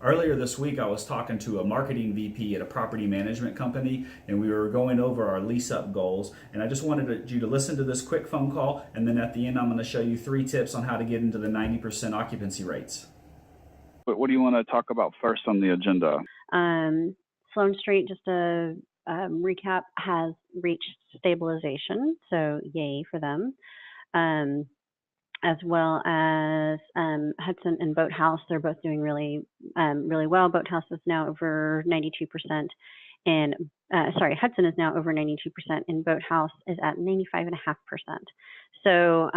Earlier this week, I was talking to a marketing VP at a property management company, and we were going over our lease-up goals. And I just wanted you to listen to this quick phone call, and then at the end, I'm going to show you 3 tips on how to get into the 90% occupancy rates. But what do you want to talk about first on the agenda? Sloan Street, just a recap, has reached stabilization, so yay for them. As well as Hudson and Boathouse, they're both doing really well. Boathouse is now over 92%, and Hudson is now over 92%, and Boathouse is at 95.5%. So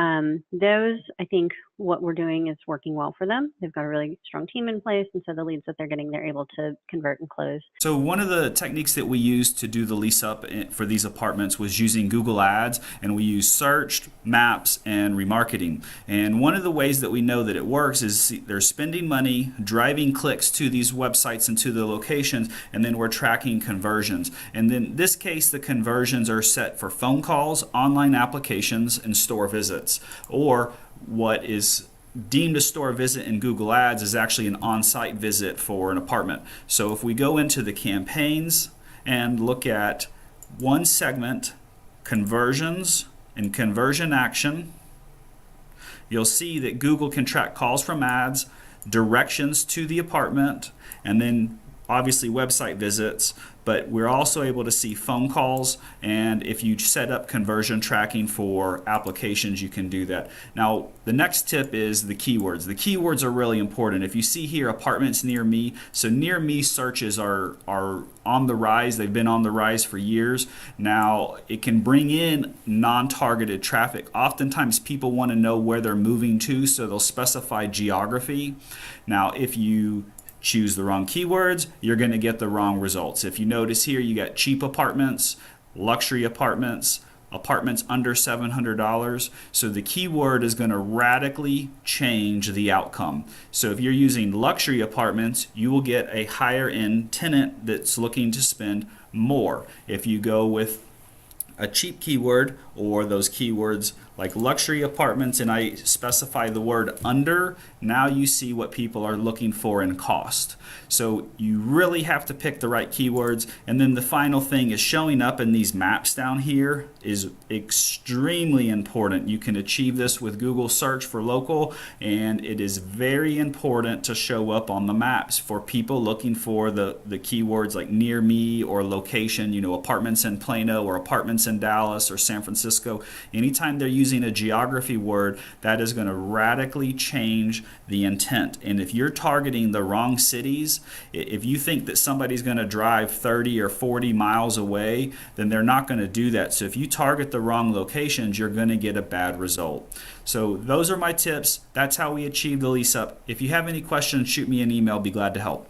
those, I think what we're doing is working well for them. They've got a really strong team in place, and so the leads that they're getting, they're able to convert and close. So one of the techniques that we used to do the lease up for these apartments was using Google Ads, and we use search, maps, and remarketing. And one of the ways that we know that it works is they're spending money, driving clicks to these websites and to the locations, and then we're tracking conversions. And in this case, the conversions are set for phone calls, online applications, and store visits. Or what is deemed a store visit in Google Ads is actually an on-site visit for an apartment. So if we go into the campaigns and look at one segment, conversions and conversion action, you'll see that Google can track calls from ads, directions to the apartment, and then obviously website visits, but we're also able to see phone calls, and if you set up conversion tracking for applications, you can do that. Now, the next tip is the keywords. The keywords are really important. If you see here, apartments near me, so near me searches are on the rise. They've been on the rise for years. Now, it can bring in non-targeted traffic. Oftentimes, people want to know where they're moving to, so they'll specify geography. Now, if you choose the wrong keywords, you're going to get the wrong results. If you notice here, you got cheap apartments, luxury apartments, apartments under $700. So the keyword is going to radically change the outcome. So if you're using luxury apartments, you will get a higher end tenant that's looking to spend more. If you go with a cheap keyword or those keywords like luxury apartments and I specify the word under, now you see what people are looking for in cost. So you really have to pick the right keywords. And then the final thing is showing up in these maps down here is extremely important. You can achieve this with Google search for local, and it is very important to show up on the maps for people looking for the keywords like near me or location, apartments in Plano or apartments in Dallas or San Francisco. Anytime they're using a geography word, that is going to radically change the intent. And if you're targeting the wrong cities, if you think that somebody's going to drive 30 or 40 miles away, then they're not going to do that. So if you target the wrong locations, you're going to get a bad result. So those are my tips. That's how we achieve the lease up. If you have any questions, shoot me an email. Be glad to help.